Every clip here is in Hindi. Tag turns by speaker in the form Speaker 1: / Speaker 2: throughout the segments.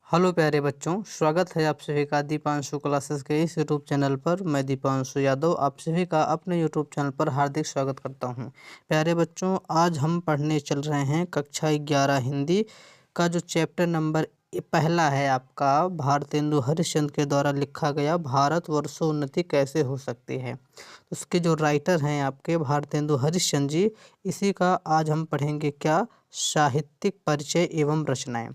Speaker 1: हेलो प्यारे बच्चों, स्वागत है आप सभी का दीपांशु क्लासेस के इस यूट्यूब चैनल पर। मैं दीपांशु यादव आप सभी का अपने यूट्यूब चैनल पर हार्दिक स्वागत करता हूं। प्यारे बच्चों, आज हम पढ़ने चल रहे हैं कक्षा 11 हिंदी का जो चैप्टर नंबर पहला है आपका, भारतेंदु हरिश्चंद्र के द्वारा लिखा गया भारतवर्षोन्नति कैसे हो सकती है। उसके जो राइटर हैं आपके भारतेंदु हरिश्चंद्र जी, इसी का आज हम पढ़ेंगे क्या, साहित्यिक परिचय एवं रचनाएं।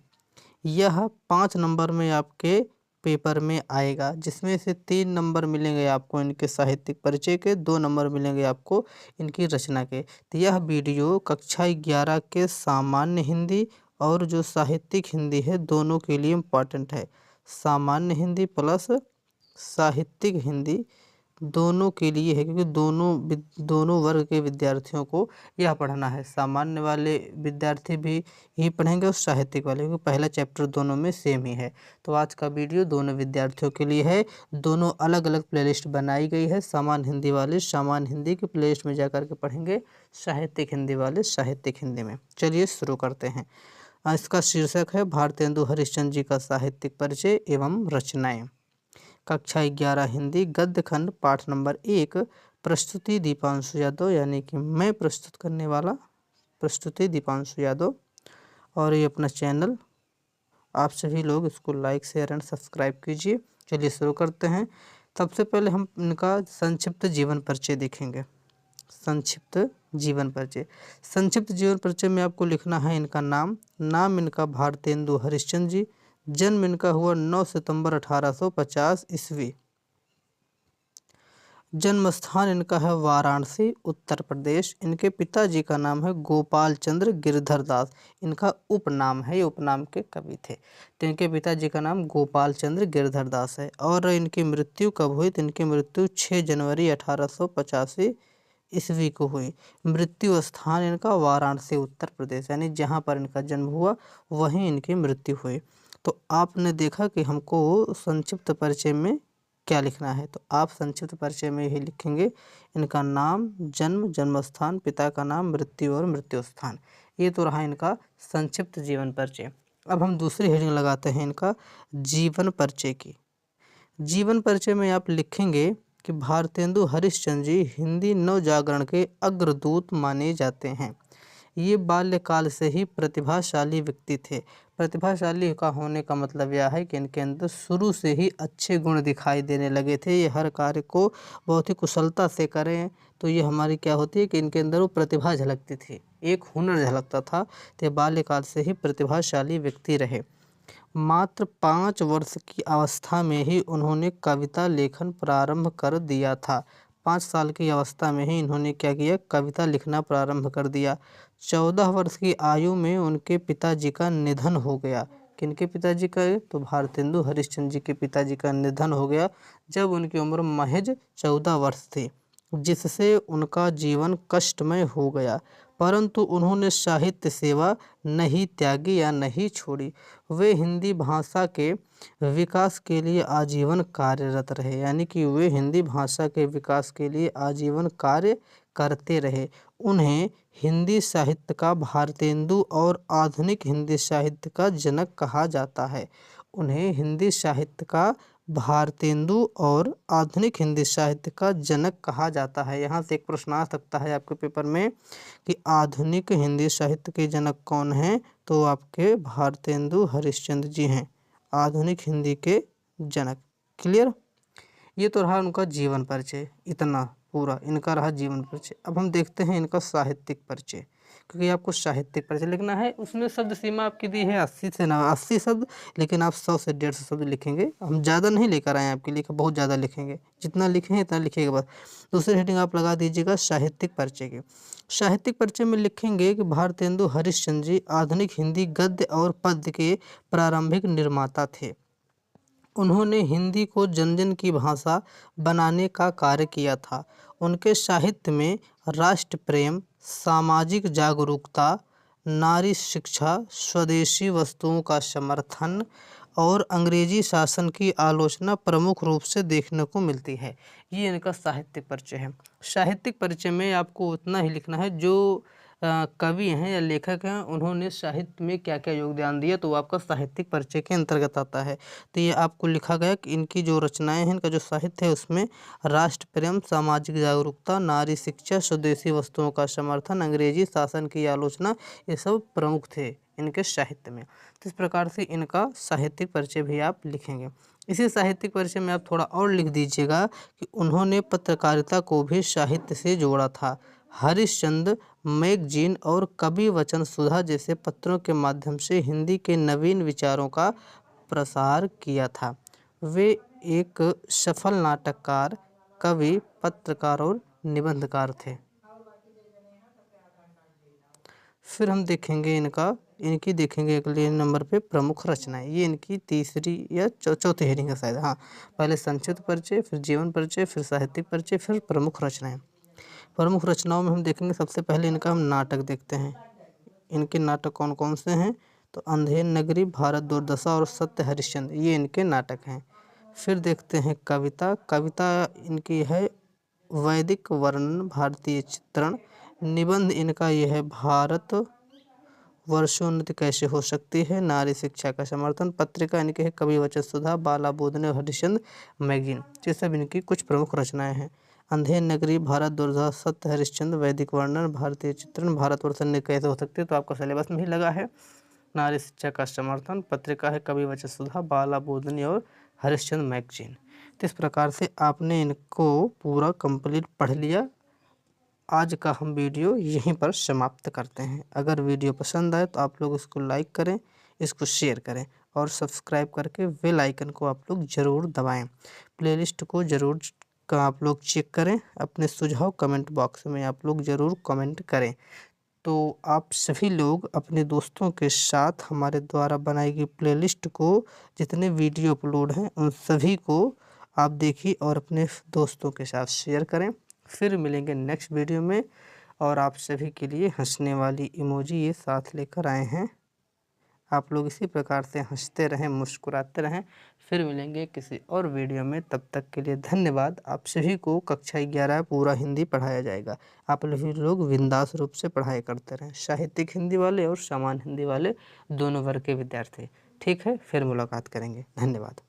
Speaker 1: यह 5 नंबर में आपके पेपर में आएगा, जिसमें से 3 नंबर मिलेंगे आपको इनके साहित्यिक परिचय के, 2 नंबर मिलेंगे आपको इनकी रचना के। तो यह वीडियो कक्षा 11 के सामान्य हिंदी और जो साहित्यिक हिंदी है दोनों के लिए इम्पॉर्टेंट है। सामान्य हिंदी प्लस साहित्यिक हिंदी दोनों के लिए है, क्योंकि दोनों वर्ग के विद्यार्थियों को यह पढ़ना है। सामान्य वाले विद्यार्थी भी ही पढ़ेंगे और साहित्यिक वाले, क्योंकि पहला चैप्टर दोनों में सेम ही है। तो आज का वीडियो दोनों विद्यार्थियों के लिए है। दोनों अलग अलग प्लेलिस्ट बनाई गई है। सामान्य हिंदी वाले सामान्य हिंदी की प्लेलिस्ट में जाकर के पढ़ेंगे, साहित्यिक हिंदी वाले साहित्यिक हिंदी में। चलिए शुरू करते हैं। इसका शीर्षक है भारतेंदु हरिश्चंद्र जी का साहित्यिक परिचय एवं रचनाएं। कक्षा 11 हिंदी गद्य खंड पाठ नंबर 1। प्रस्तुति दीपांशु यादव, यानी कि मैं प्रस्तुत करने वाला। प्रस्तुति दीपांशु यादव। और ये अपना चैनल, आप सभी लोग इसको लाइक शेयर एंड सब्सक्राइब कीजिए। चलिए शुरू करते हैं। सबसे पहले हम इनका संक्षिप्त जीवन परिचय देखेंगे। संक्षिप्त जीवन परिचय। संक्षिप्त जीवन परिचय में आपको लिखना है इनका नाम इनका भारतेंदु हरिश्चंद्र जी। जन्म इनका हुआ 9 सितंबर 1850 ईस्वी। जन्म स्थान इनका है वाराणसी, उत्तर प्रदेश। इनके पिताजी का नाम है गोपाल चंद्र गिरधर दास। इनका उपनाम है, ये उपनाम के कवि थे। तो इनके पिताजी का नाम गोपाल चंद्र गिरधर दास है। और इनकी मृत्यु कब हुई, तो इनकी मृत्यु 6 जनवरी 1885 ईस्वी को हुई। मृत्यु स्थान इनका वाराणसी, उत्तर प्रदेश, यानी जहाँ पर इनका जन्म हुआ वहीं इनकी मृत्यु हुई। तो आपने देखा कि हमको संक्षिप्त परिचय में क्या लिखना है, तो आप संक्षिप्त परिचय में ही लिखेंगे इनका नाम, जन्म, जन्म स्थान, पिता का नाम, मृत्यु और मृत्यु स्थान। ये तो रहा इनका संक्षिप्त जीवन परिचय। अब हम दूसरी हेडिंग लगाते हैं इनका जीवन परिचय की। जीवन परिचय में आप लिखेंगे कि भारतेंदु हरिश्चंद्र जी हिंदी नवजागरण के अग्रदूत माने जाते हैं। ये बाल्यकाल से ही प्रतिभाशाली व्यक्ति थे। प्रतिभाशाली का होने का मतलब यह है कि इनके अंदर शुरू से ही अच्छे गुण दिखाई देने लगे थे। ये हर कार्य को बहुत ही कुशलता से करें, तो ये हमारी क्या होती है कि इनके अंदर वो प्रतिभा झलकती थी, एक हुनर झलकता था। तो बाल्यकाल से ही प्रतिभाशाली व्यक्ति रहे। मात्र 5 वर्ष की अवस्था में ही उन्होंने कविता लेखन प्रारंभ कर दिया था। 5 साल की अवस्था में ही इन्होंने क्या किया, कविता लिखना प्रारंभ कर दिया। 14 वर्ष की आयु में उनके पिताजी का निधन हो गया। किनके पिताजी का, तो भारतेंदु हरिश्चंद्र जी के पिताजी का निधन हो गया जब उनकी उम्र महज 14 वर्ष थी, जिससे उनका जीवन कष्टमय हो गया। परंतु उन्होंने साहित्य सेवा नहीं त्यागी या नहीं छोड़ी। वे हिंदी भाषा के विकास के लिए आजीवन कार्यरत रहे, यानी कि वे हिंदी भाषा के विकास के लिए आजीवन कार्य करते रहे। उन्हें हिंदी साहित्य का भारतेंदु और आधुनिक हिंदी साहित्य का जनक कहा जाता है। उन्हें हिंदी साहित्य का भारतेंदु और आधुनिक हिंदी साहित्य का जनक कहा जाता है। यहाँ से एक प्रश्न आ सकता है आपके पेपर में कि आधुनिक हिंदी साहित्य के जनक कौन हैं, तो आपके भारतेंदु हरिश्चंद्र जी हैं आधुनिक हिंदी के जनक। क्लियर। ये तो रहा उनका जीवन परिचय, इतना पूरा इनका रहा जीवन परिचय। अब हम देखते हैं इनका साहित्यिक परिचय, क्योंकि आपको साहित्यिक परिचय लिखना है। उसमें शब्द सीमा आपकी दी है 80 शब्द, लेकिन आप 100 से 150 शब्द लिखेंगे। हम ज़्यादा नहीं लेकर आए आपके लिए, बहुत ज़्यादा लिखेंगे, जितना लिखें इतना लिखिएगा बस। दूसरी हेडिंग आप लगा दीजिएगा साहित्यिक परिचय की। साहित्यिक परिचय में लिखेंगे कि भारतेंदु हरिश्चंद्र जी आधुनिक हिंदी गद्य और पद्य के प्रारंभिक निर्माता थे। उन्होंने हिंदी को जन जन की भाषा बनाने का कार्य किया था। उनके साहित्य में राष्ट्र प्रेम, सामाजिक जागरूकता, नारी शिक्षा, स्वदेशी वस्तुओं का समर्थन और अंग्रेजी शासन की आलोचना प्रमुख रूप से देखने को मिलती है। ये इनका साहित्यिक परिचय है। साहित्यिक परिचय में आपको उतना ही लिखना है जो कवि हैं या लेखक हैं, उन्होंने साहित्य में क्या क्या योगदान दिया, तो वो आपका साहित्यिक परिचय के अंतर्गत आता है। तो ये आपको लिखा गया कि इनकी जो रचनाएं हैं, इनका जो साहित्य है उसमें राष्ट्र प्रेम, सामाजिक जागरूकता, नारी शिक्षा, स्वदेशी वस्तुओं का समर्थन, अंग्रेजी शासन की आलोचना, ये सब प्रमुख थे इनके साहित्य में। तो इस प्रकार से इनका साहित्यिक परिचय भी आप लिखेंगे। इसी साहित्यिक परिचय में आप थोड़ा और लिख दीजिएगा कि उन्होंने पत्रकारिता को भी साहित्य से जोड़ा था। हरिश्चंद्र मैगजीन और कवि वचन सुधा जैसे पत्रों के माध्यम से हिंदी के नवीन विचारों का प्रसार किया था। वे एक सफल नाटककार, कवि, पत्रकार और निबंधकार थे। फिर हम देखेंगे इनकी देखेंगे अगले नंबर पे प्रमुख रचनाएं। ये इनकी तीसरी या चौथी हेडिंग है शायद। हाँ, पहले संक्षिप्त परिचय, फिर जीवन परिचय, फिर साहित्यिक परिचय, फिर प्रमुख रचनाएं। प्रमुख रचनाओं में हम देखेंगे सबसे पहले इनका हम नाटक देखते हैं। इनके नाटक कौन कौन से हैं, तो अंधेर नगरी, भारत दुर्दशा और सत्य हरिश्चंद्र, ये इनके नाटक हैं। फिर देखते हैं कविता। कविता इनकी है वैदिक वर्णन, भारतीय चित्रण। निबंध इनका यह है भारत वर्षोन्नति कैसे हो सकती है, नारी शिक्षा का समर्थन। पत्रिका इनके है कवि वचन सुधा, बाला बोधने और हरिश्चंद्र मैगजीन। ये सब इनकी कुछ प्रमुख रचनाएं हैं। अंधेर नगरी, भारत दुर्दशा, सत्य हरिश्चंद्र, वैदिक वर्णन, भारतीय चित्रण, भारत वर्षोन्नति कैसे हो सकती है, तो आपका सिलेबस में ही लगा है। नारी शिक्षा का समर्थन, पत्रिका है कवि वचन सुधा, बाला बोधनी और हरिश्चंद्र मैगजीन। तो इस प्रकार से आपने इनको पूरा कंप्लीट पढ़ लिया। आज का हम वीडियो यहीं पर समाप्त करते हैं। अगर वीडियो पसंद आए तो आप लोग इसको लाइक करें, इसको शेयर करें और सब्सक्राइब करके बेल आइकन को आप लोग ज़रूर दबाएं। प्लेलिस्ट को ज़रूर आप लोग चेक करें। अपने सुझाव कमेंट बॉक्स में आप लोग ज़रूर कमेंट करें। तो आप सभी लोग अपने दोस्तों के साथ हमारे द्वारा बनाई गई प्लेलिस्ट को, जितने वीडियो अपलोड हैं उन सभी को आप देखिए और अपने दोस्तों के साथ शेयर करें। फिर मिलेंगे नेक्स्ट वीडियो में, और आप सभी के लिए हंसने वाली इमोजी ये साथ लेकर आए हैं। आप लोग इसी प्रकार से हंसते रहें, मुस्कुराते रहें। फिर मिलेंगे किसी और वीडियो में, तब तक के लिए धन्यवाद। आप सभी को कक्षा 11 पूरा हिंदी पढ़ाया जाएगा। आप सभी लोग बिंदास रूप से पढ़ाई करते रहें, साहित्यिक हिंदी वाले और सामान्य हिंदी वाले दोनों वर्ग के विद्यार्थी। ठीक है, फिर मुलाकात करेंगे। धन्यवाद।